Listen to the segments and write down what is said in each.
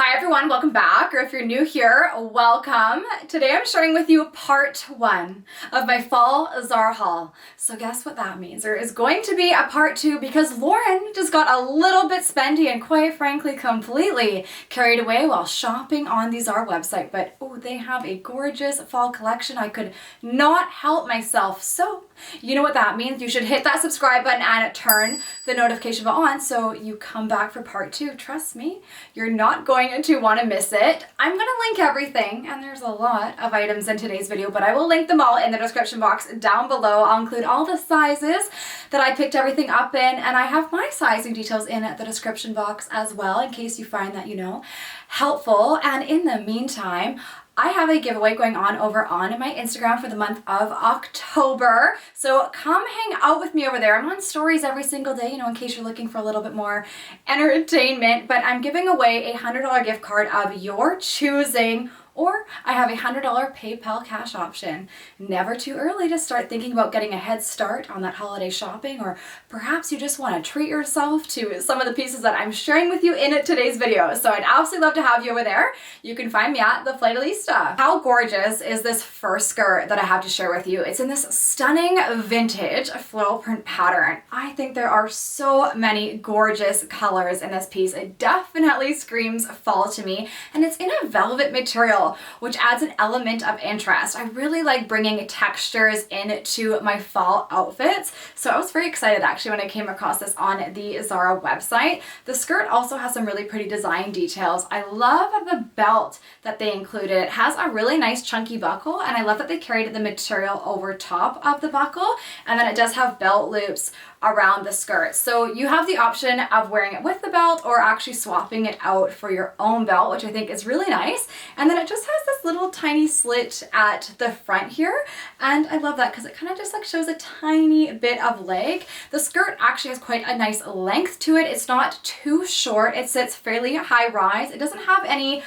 Hi everyone, welcome back, or if you're new here, welcome. Today I'm sharing with you part one of my fall ZARA haul. So guess what that means? There is going to be a part two because Lauren just got a little bit spendy and quite frankly completely carried away while shopping on the ZARA website. But oh, they have a gorgeous fall collection. I could not help myself. So you know what that means. You should hit that subscribe button and turn the notification bell on so you come back for part two. Trust me, you're not going to want to miss it. I'm going to link everything, and there's a lot of items in today's video, but I will link them all in the description box down below. I'll include all the sizes that I picked everything up in, and I have my sizing details in the description box as well in case you find that, helpful. And in the meantime, I have a giveaway going on over on my Instagram for the month of October. So come hang out with me over there. I'm on stories every single day, in case you're looking for a little bit more entertainment. But I'm giving away a $100 gift card of your choosing, or I have a $100 PayPal cash option. Never too early to start thinking about getting a head start on that holiday shopping, or perhaps you just want to treat yourself to some of the pieces that I'm sharing with you in today's video. So I'd absolutely love to have you over there. You can find me at the Pleated. How gorgeous is this first skirt that I have to share with you? It's in this stunning vintage floral print pattern. I think there are so many gorgeous colors in this piece. It definitely screams fall to me, and it's in a velvet material, which adds an element of interest. I really like bringing textures into my fall outfits, so I was very excited actually when I came across this on the ZARA website. The skirt also has some really pretty design details. I love the belt that they included. It has a really nice chunky buckle, and I love that they carried the material over top of the buckle, and then it does have belt loops around the skirt. So you have the option of wearing it with the belt or actually swapping it out for your own belt, which I think is really nice. And then it just has this little tiny slit at the front here, and I love that because it kind of just shows a tiny bit of leg. The skirt actually has quite a nice length to it. It's not too short. It sits fairly high rise. It doesn't have any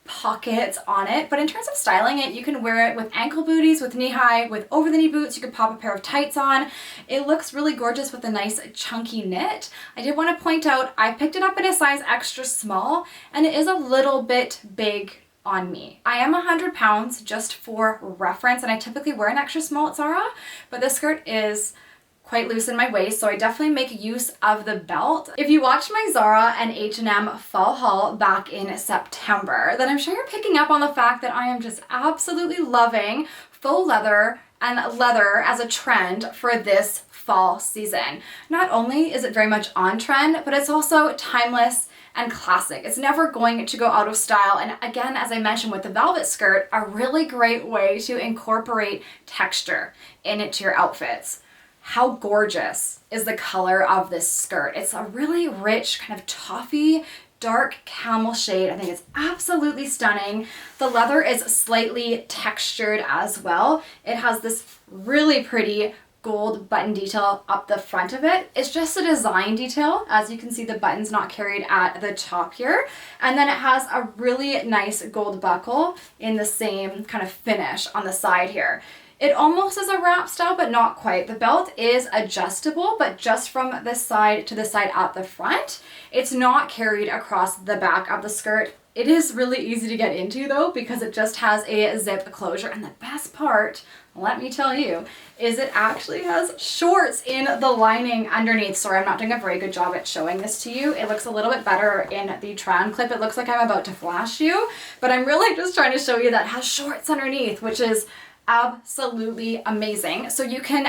pockets on it, but in terms of styling it, you can wear it with ankle booties, with knee high, with over the knee boots. You could pop a pair of tights on. It looks really gorgeous with a nice chunky knit. I did want to point out I picked it up in a size extra small, and it is a little bit big on me. I am 100 pounds just for reference, and I typically wear an extra small at ZARA, but this skirt is quite loose in my waist, so I definitely make use of the belt. If you watched my ZARA and H&M fall haul back in September, then I'm sure you're picking up on the fact that I am just absolutely loving faux leather and leather as a trend for this fall season. Not only is it very much on trend, but it's also timeless and classic. It's never going to go out of style. And again, as I mentioned with the velvet skirt, a really great way to incorporate texture into your outfits. How gorgeous is the color of this skirt? It's a really rich kind of toffee dark camel shade. I think it's absolutely stunning. The leather is slightly textured as well. It has this really pretty gold button detail up the front of it. It's just a design detail. As you can see, the button's not carried at the top here. And then it has a really nice gold buckle in the same kind of finish on the side here. It almost is a wrap style, but not quite. The belt is adjustable, but just from the side to the side at the front. It's not carried across the back of the skirt. It is really easy to get into though, because it just has a zip closure. And the best part, let me tell you, is it actually has shorts in the lining underneath. Sorry, I'm not doing a very good job at showing this to you. It looks a little bit better in the trend clip. It looks like I'm about to flash you, but I'm really just trying to show you that it has shorts underneath, which is absolutely amazing. So you can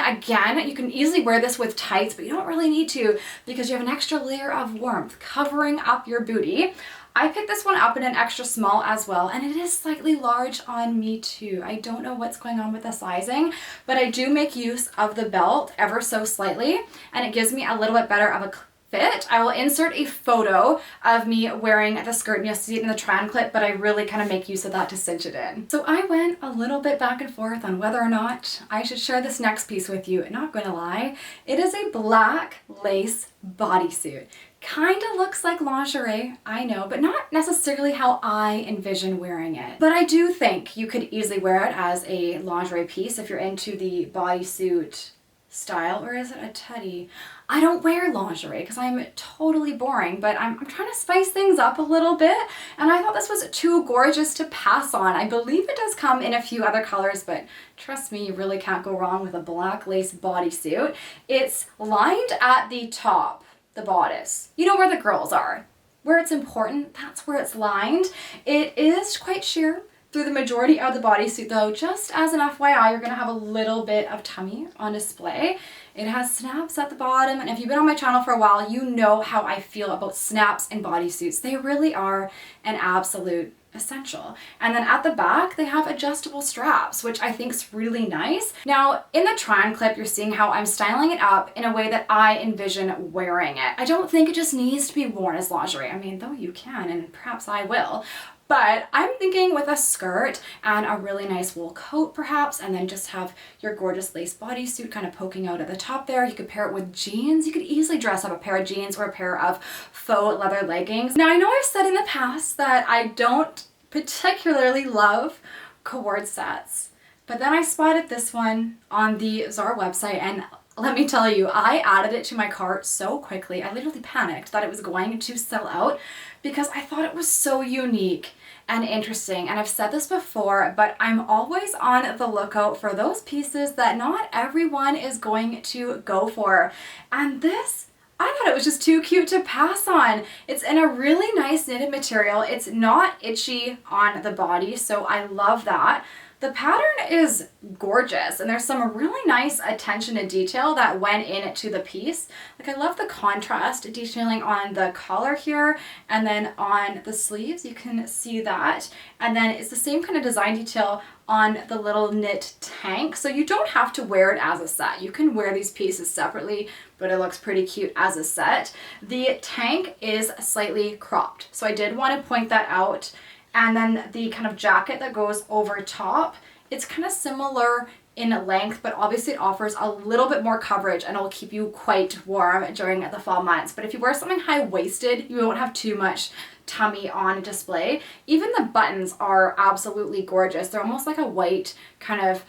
easily wear this with tights, but you don't really need to because you have an extra layer of warmth covering up your booty. I picked this one up in an extra small as well, and it is slightly large on me too. I don't know what's going on with the sizing, but I do make use of the belt ever so slightly, and it gives me a little bit better of a fit. I will insert a photo of me wearing the skirt, and you'll see it in the trend clip, but I really kind of make use of that to cinch it in. So I went a little bit back and forth on whether or not I should share this next piece with you. Not gonna lie, it is a black lace bodysuit. Kind of looks like lingerie, I know, but not necessarily how I envision wearing it. But I do think you could easily wear it as a lingerie piece if you're into the bodysuit style, or is it a teddy? I don't wear lingerie because I'm totally boring, but I'm trying to spice things up a little bit, and I thought this was too gorgeous to pass on. I believe it does come in a few other colors, but trust me, you really can't go wrong with a black lace bodysuit. It's lined at the top, the bodice. You know where the girls are. Where it's important, that's where it's lined. It is quite sheer through the majority of the bodysuit though. Just as an FYI, you're gonna have a little bit of tummy on display. It has snaps at the bottom, and if you've been on my channel for a while, you know how I feel about snaps in bodysuits. They really are an absolute essential. And then at the back, they have adjustable straps, which I think is really nice. Now, in the try-on clip, you're seeing how I'm styling it up in a way that I envision wearing it. I don't think it just needs to be worn as lingerie. I mean, though you can, and perhaps I will. But I'm thinking with a skirt and a really nice wool coat perhaps, and then just have your gorgeous lace bodysuit kind of poking out at the top there. You could pair it with jeans. You could easily dress up a pair of jeans or a pair of faux leather leggings. Now I know I've said in the past that I don't particularly love cord sets, but then I spotted this one on the ZARA website, and let me tell you, I added it to my cart so quickly. I literally panicked that it was going to sell out because I thought it was so unique and interesting. And I've said this before, but I'm always on the lookout for those pieces that not everyone is going to go for. And this, I thought it was just too cute to pass on. It's in a really nice knitted material. It's not itchy on the body, so I love that. The pattern is gorgeous, and there's some really nice attention to detail that went into the piece. Like, I love the contrast detailing on the collar here, and then on the sleeves, you can see that. And then it's the same kind of design detail on the little knit tank, so you don't have to wear it as a set. You can wear these pieces separately, but it looks pretty cute as a set. The tank is slightly cropped, so I did want to point that out. And then the kind of jacket that goes over top, it's kind of similar in length, but obviously it offers a little bit more coverage and it'll keep you quite warm during the fall months. But if you wear something high-waisted, you won't have too much tummy on display. Even the buttons are absolutely gorgeous. They're almost like a white kind of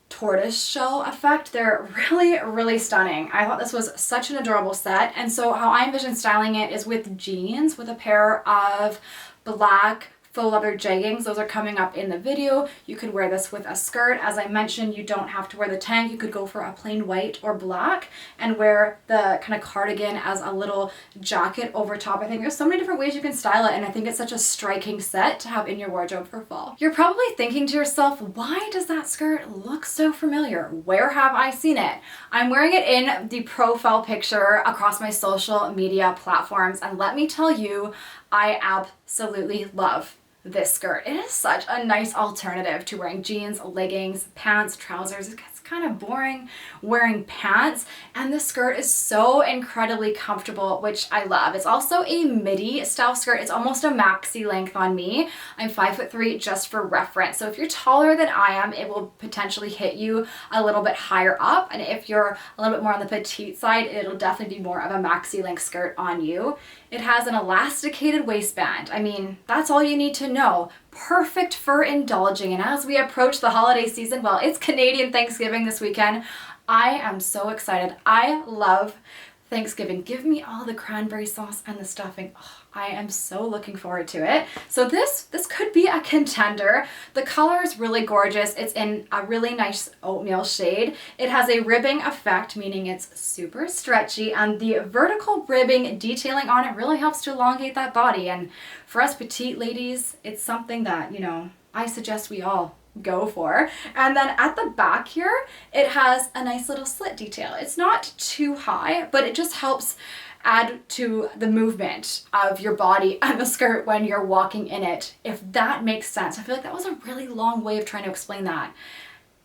tortoise shell effect. They're really, really stunning. I thought this was such an adorable set. And so how I envision styling it is with jeans, with a pair of black faux leather jeggings. Those are coming up in the video. You could wear this with a skirt. As I mentioned, you don't have to wear the tank. You could go for a plain white or black and wear the kind of cardigan as a little jacket over top. I think there's so many different ways you can style it, and I think it's such a striking set to have in your wardrobe for fall. You're probably thinking to yourself, why does that skirt look so familiar? Where have I seen it? I'm wearing it in the profile picture across my social media platforms, and let me tell you, I absolutely love this skirt. It is such a nice alternative to wearing jeans, leggings, pants, trousers. It gets kind of boring wearing pants, and the skirt is so incredibly comfortable, which I love. It's also a midi style skirt. It's almost a maxi length on me. I'm 5'3" just for reference. So if you're taller than I am, it will potentially hit you a little bit higher up. And if you're a little bit more on the petite side, it'll definitely be more of a maxi length skirt on you. It has an elasticated waistband. I mean, that's all you need to know. Perfect for indulging. And as we approach the holiday season, well, it's Canadian Thanksgiving this weekend. I am so excited. I love Thanksgiving. Give me all the cranberry sauce and the stuffing. Oh, I am so looking forward to it. So this could be a contender. The color is really gorgeous. It's in a really nice oatmeal shade. It has a ribbing effect, meaning it's super stretchy, and the vertical ribbing detailing on it really helps to elongate that body. And for us petite ladies, it's something that, you know, I suggest we all go for. And then at the back here, it has a nice little slit detail. It's not too high, but it just helps add to the movement of your body and the skirt when you're walking in it, if that makes sense. I feel like that was a really long way of trying to explain that.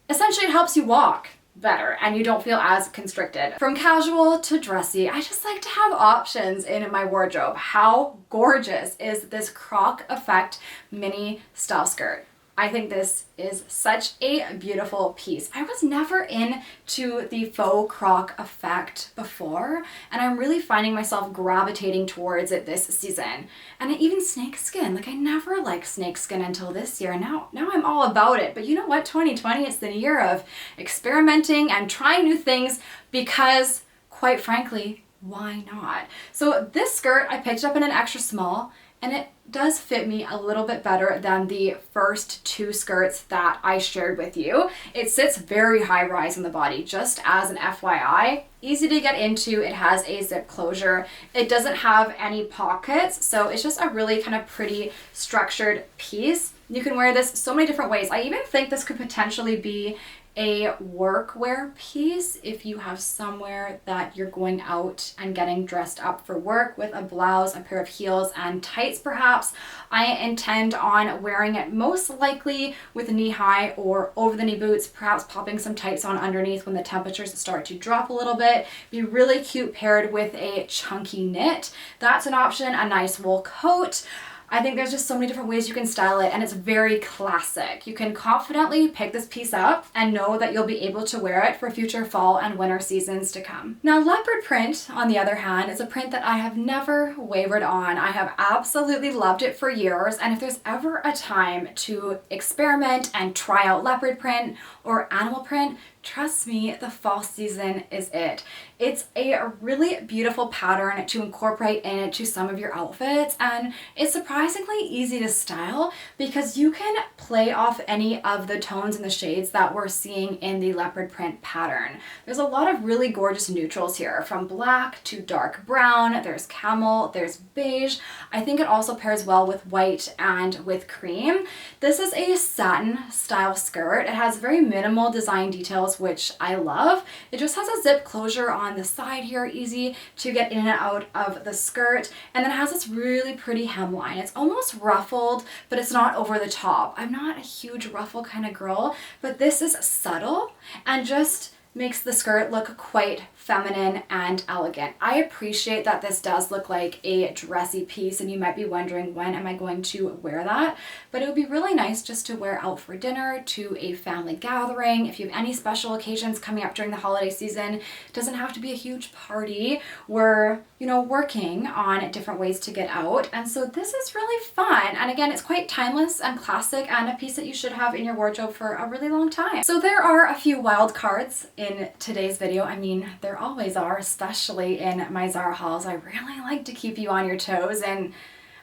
Essentially, it helps you walk better and you don't feel as constricted. From casual to dressy, I just like to have options in my wardrobe. How gorgeous is this croc effect mini style skirt? I think this is such a beautiful piece. I was never into the faux croc effect before, and I'm really finding myself gravitating towards it this season. And even snakeskin, like I never liked snakeskin until this year. Now I'm all about it. But you know what, 2020 is the year of experimenting and trying new things because, quite frankly, why not? So this skirt I picked up in an extra small, and it does fit me a little bit better than the first two skirts that I shared with you. It sits very high rise in the body, just as an FYI. Easy to get into, it has a zip closure. It doesn't have any pockets, so it's just a really kind of pretty structured piece. You can wear this so many different ways. I even think this could potentially be a workwear piece if you have somewhere that you're going out and getting dressed up for work with a blouse, a pair of heels, and tights perhaps. I intend on wearing it most likely with knee-high or over-the-knee boots, perhaps popping some tights on underneath when the temperatures start to drop a little bit. Be really cute paired with a chunky knit. That's an option, a nice wool coat. I think there's just so many different ways you can style it, and it's very classic. You can confidently pick this piece up and know that you'll be able to wear it for future fall and winter seasons to come. Now, leopard print, on the other hand, is a print that I have never wavered on. I have absolutely loved it for years, and if there's ever a time to experiment and try out leopard print or animal print, trust me, the fall season is it. It's a really beautiful pattern to incorporate into some of your outfits, and it's surprisingly easy to style because you can play off any of the tones and the shades that we're seeing in the leopard print pattern. There's a lot of really gorgeous neutrals here, from black to dark brown, there's camel, there's beige. I think it also pairs well with white and with cream. This is a satin style skirt. It has very minimal design details, which I love. It just has a zip closure on the side here, easy to get in and out of the skirt, and then it has this really pretty hemline. It's almost ruffled, but it's not over the top. I'm not a huge ruffle kind of girl, but this is subtle and just makes the skirt look quite feminine and elegant. I appreciate that this does look like a dressy piece, and you might be wondering, when am I going to wear that? But it would be really nice just to wear out for dinner, to a family gathering. If you have any special occasions coming up during the holiday season, it doesn't have to be a huge party. We're, you know, working on different ways to get out, and so this is really fun. And again, it's quite timeless and classic, and a piece that you should have in your wardrobe for a really long time. So there are a few wild cards in today's video. I mean, there always are, especially in my ZARA hauls. I really like to keep you on your toes, and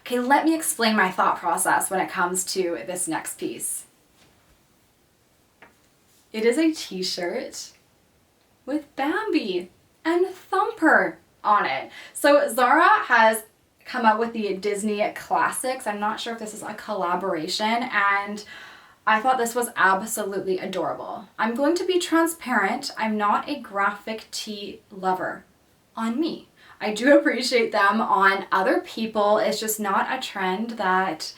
okay, let me explain my thought process when it comes to this next piece. It is a t-shirt with Bambi and Thumper on it. So ZARA has come out with the Disney classics. I'm not sure if this is a collaboration, and I thought this was absolutely adorable. I'm going to be transparent. I'm not a graphic tee lover on me. I do appreciate them on other people. It's just not a trend that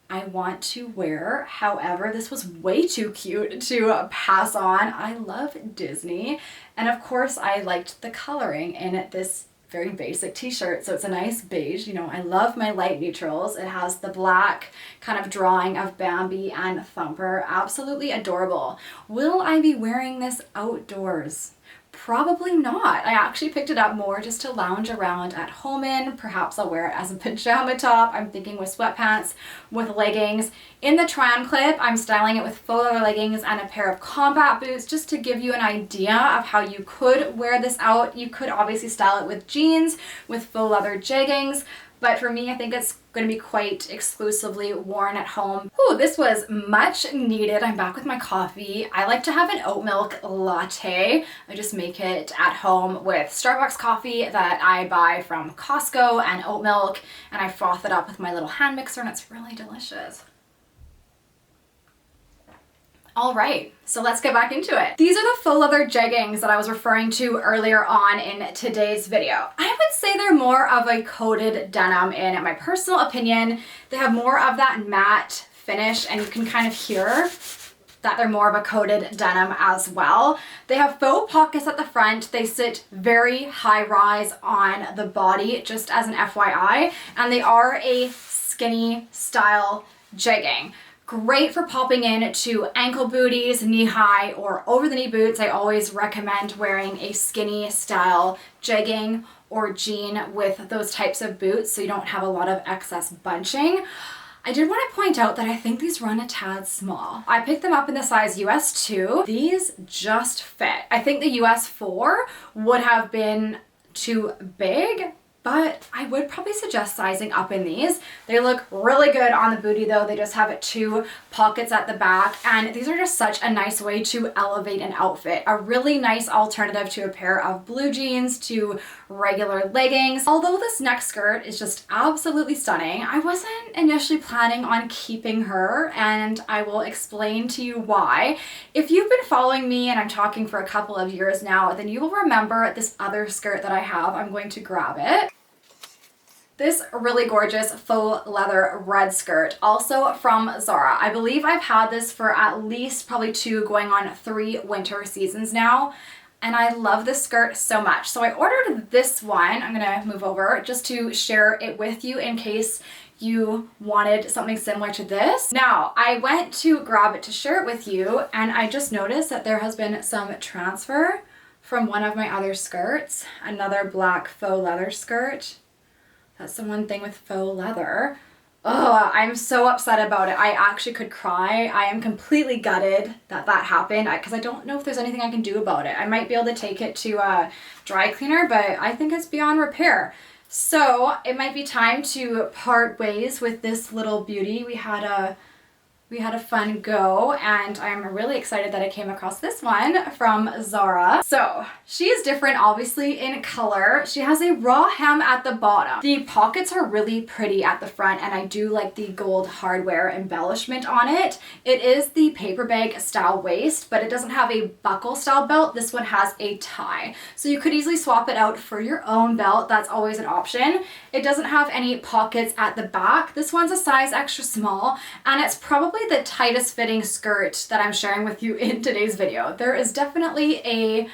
I want to wear. However, this was way too cute to pass on. I love Disney. And of course, I liked the coloring in this very basic t-shirt. So it's a nice beige. You know, I love my light neutrals. It has the black kind of drawing of Bambi and Thumper. Absolutely adorable. Will I be wearing this outdoors? Probably not. I actually picked it up more just to lounge around at home in. Perhaps I'll wear it as a pajama top. I'm thinking with sweatpants, with leggings. In the try-on clip, I'm styling it with faux leather leggings and a pair of combat boots, just to give you an idea of how you could wear this out. You could obviously style it with jeans, with faux leather jeggings, but for me, I think it's going to be quite exclusively worn at home. Ooh, this was much needed. I'm back with my coffee. I like to have an oat milk latte. I just make it at home with Starbucks coffee that I buy from Costco and oat milk, and I froth it up with my little hand mixer, and it's really delicious. All right, so let's get back into it. These are the faux leather jeggings that I was referring to earlier on in today's video. I would say they're more of a coated denim in my personal opinion. They have more of that matte finish, and you can kind of hear that they're more of a coated denim as well. They have faux pockets at the front. They sit very high rise on the body, just as an FYI, and they are a skinny style jegging. Great for popping in to ankle booties, knee-high, or over-the-knee boots. I always recommend wearing a skinny style jegging or jean with those types of boots so you don't have a lot of excess bunching. I did want to point out that I think these run a tad small. I picked them up in the size US 2. These just fit. I think the US 4 would have been too big, but I would probably suggest sizing up in these. They look really good on the booty though. They just have 2 pockets at the back, and these are just such a nice way to elevate an outfit. A really nice alternative to a pair of blue jeans, to regular leggings. Although this next skirt is just absolutely stunning, I wasn't initially planning on keeping her, and I will explain to you why. If you've been following me, and I'm talking for a couple of years now, then you will remember this other skirt that I have. I'm going to grab it. This really gorgeous faux leather red skirt, also from Zara. I believe I've had this for at least probably 2 going on 3 winter seasons now, and I love this skirt so much. So I ordered this one. I'm gonna move over just to share it with you in case you wanted something similar to this. Now, I went to grab it to share it with you, and I just noticed that there has been some transfer from one of my other skirts, another black faux leather skirt. That's the one thing with faux leather. Oh, I'm so upset about it. I actually could cry. I am completely gutted that that happened because I don't know if there's anything I can do about it. I might be able to take it to a dry cleaner, but I think it's beyond repair. So it might be time to part ways with this little beauty. We had a fun go, and I'm really excited that I came across this one from Zara. So she is different obviously in color. She has a raw hem at the bottom. The pockets are really pretty at the front, and I do like the gold hardware embellishment on it. It is the paper bag style waist, but it doesn't have a buckle style belt. This one has a tie. So you could easily swap it out for your own belt. That's always an option. It doesn't have any pockets at the back. This one's a size extra small, and it's probably the tightest fitting skirt that I'm sharing with you in today's video. There is definitely a,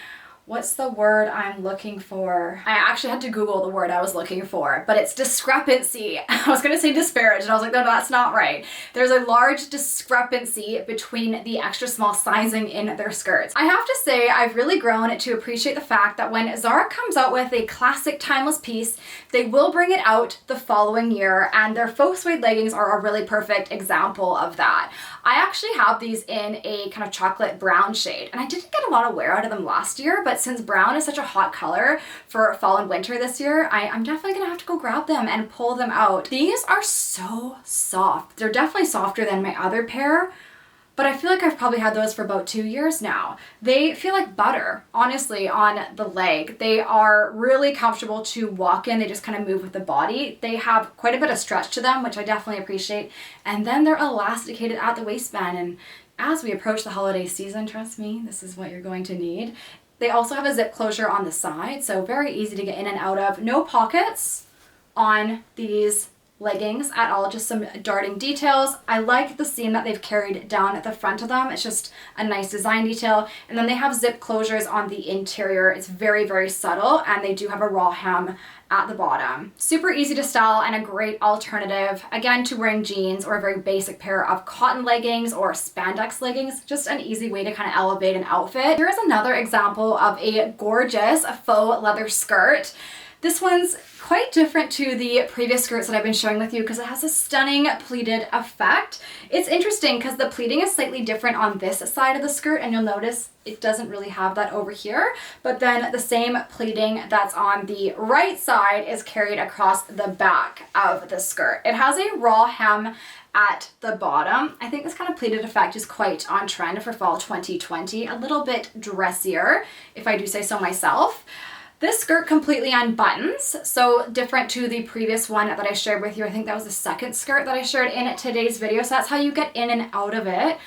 what's the word I'm looking for? I actually had to Google the word I was looking for, but it's discrepancy. I was gonna say disparage, and I was like, no, that's not right. There's a large discrepancy between the extra small sizing in their skirts. I have to say, I've really grown to appreciate the fact that when Zara comes out with a classic timeless piece, they will bring it out the following year, and their faux suede leggings are a really perfect example of that. I actually have these in a kind of chocolate brown shade, and I didn't get a lot of wear out of them last year, but since brown is such a hot color for fall and winter this year, I'm definitely gonna have to go grab them and pull them out. These are so soft. They're definitely softer than my other pair, but I feel like I've probably had those for about 2 years now. They feel like butter, honestly, on the leg. They are really comfortable to walk in. They just kind of move with the body. They have quite a bit of stretch to them, which I definitely appreciate. And then they're elasticated at the waistband. And as we approach the holiday season, trust me, this is what you're going to need. They also have a zip closure on the side, so very easy to get in and out of. No pockets on these leggings at all, just some darting details. I like the seam that they've carried down at the front of them. It's just a nice design detail. And then they have zip closures on the interior. It's very, very subtle, and they do have a raw hem at the bottom. Super easy to style and a great alternative, again, to wearing jeans or a very basic pair of cotton leggings or spandex leggings. Just an easy way to kind of elevate an outfit. Here's another example of a gorgeous faux leather skirt. This one's quite different to the previous skirts that I've been showing with you because it has a stunning pleated effect. It's interesting because the pleating is slightly different on this side of the skirt, and you'll notice it doesn't really have that over here, but then the same pleating that's on the right side is carried across the back of the skirt. It has a raw hem at the bottom. I think this kind of pleated effect is quite on trend for fall 2020, a little bit dressier, if I do say so myself. This skirt completely unbuttons, so different to the previous one that I shared with you. I think that was the second skirt that I shared in today's video, so that's how you get in and out of it.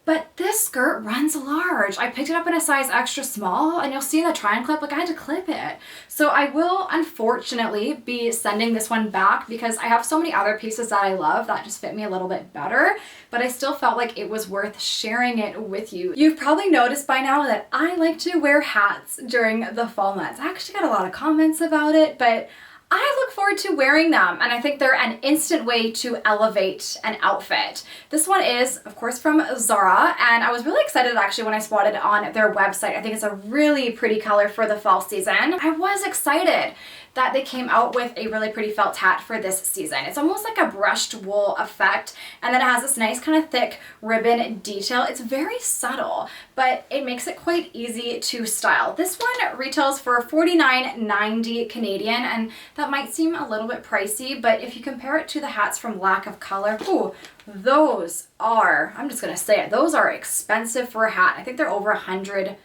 But this skirt runs large. I picked it up in a size extra small, and you'll see in the try-on clip, like I had to clip it. So I will unfortunately be sending this one back because I have so many other pieces that I love that just fit me a little bit better, but I still felt like it was worth sharing it with you. You've probably noticed by now that I like to wear hats during the fall months. I actually got a lot of comments about it, but I look forward to wearing them, and I think they're an instant way to elevate an outfit. This one is, of course, from ZARA, and I was really excited actually when I spotted it on their website. I think it's a really pretty color for the fall season. I was excited that they came out with a really pretty felt hat for this season. It's almost like a brushed wool effect, and then it has this nice kind of thick ribbon detail. It's very subtle, but it makes it quite easy to style. This one retails for $49.90 Canadian, and that might seem a little bit pricey, but if you compare it to the hats from Lack of Color, ooh, those are, I'm just gonna say it, those are expensive for a hat. I think they're over $100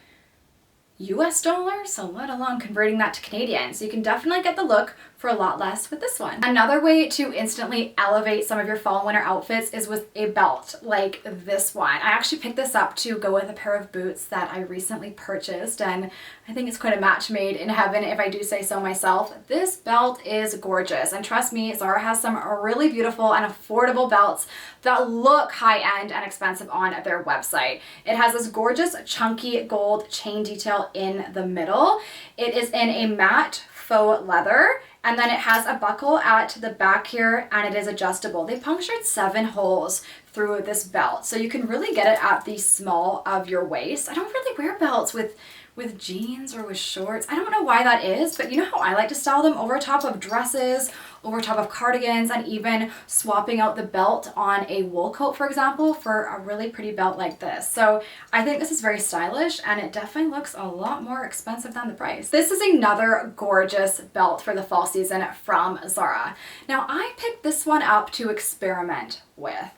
US, so let alone converting that to Canadian. So you can definitely get the look for a lot less with this one. Another way to instantly elevate some of your fall and winter outfits is with a belt like this one. I actually picked this up to go with a pair of boots that I recently purchased, and I think it's quite a match made in heaven if I do say so myself. This belt is gorgeous, and trust me, ZARA has some really beautiful and affordable belts that look high-end and expensive on their website. It has this gorgeous chunky gold chain detail in the middle. It is in a matte faux leather, and then it has a buckle at the back here, and it is adjustable. They punctured 7 holes through this belt, so you can really get it at the small of your waist. I don't really wear belts with jeans or with shorts. I don't know why that is, but you know how I like to style them? Over top of dresses, over top of cardigans, and even swapping out the belt on a wool coat, for example, for a really pretty belt like this. So I think this is very stylish, and it definitely looks a lot more expensive than the price. This is another gorgeous belt for the fall season from ZARA. Now, I picked this one up to experiment with.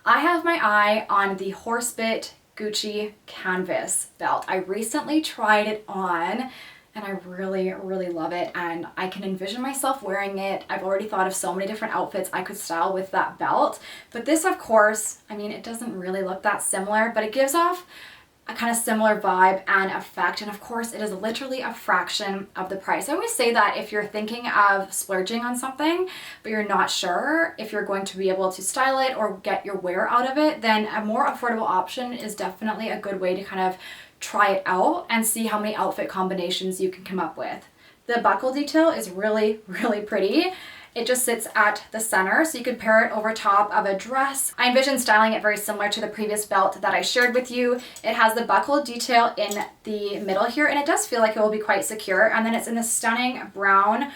I have my eye on the Horsebit Gucci canvas belt. I recently tried it on, and I really, really love it, and I can envision myself wearing it. I've already thought of so many different outfits I could style with that belt, but this, of course, I mean, it doesn't really look that similar, but it gives off a kind of similar vibe and effect, and of course it is literally a fraction of the price. I always say that if you're thinking of splurging on something but you're not sure if you're going to be able to style it or get your wear out of it, then a more affordable option is definitely a good way to kind of try it out and see how many outfit combinations you can come up with. The buckle detail is really, really pretty. It just sits at the center, so you could pair it over top of a dress. I envision styling it very similar to the previous belt that I shared with you. It has the buckle detail in the middle here, and it does feel like it will be quite secure. And then it's in this stunning brown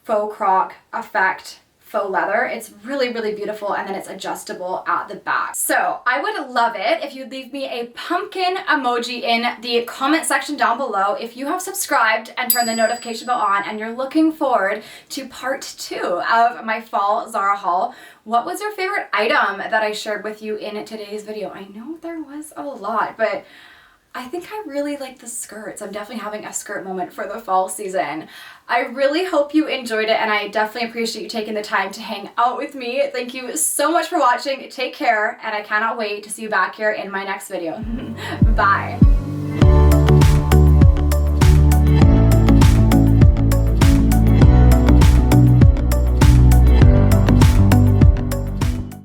faux croc effect faux leather. It's really, really beautiful, and then it's adjustable at the back. So I would love it if you'd leave me a pumpkin emoji in the comment section down below if you have subscribed and turned the notification bell on and you're looking forward to part 2 of my fall ZARA haul. What was your favorite item that I shared with you in today's video? I know there was a lot, but I think I really like the skirts. I'm definitely having a skirt moment for the fall season. I really hope you enjoyed it, and I definitely appreciate you taking the time to hang out with me. Thank you so much for watching. Take care, and I cannot wait to see you back here in my next video. Bye.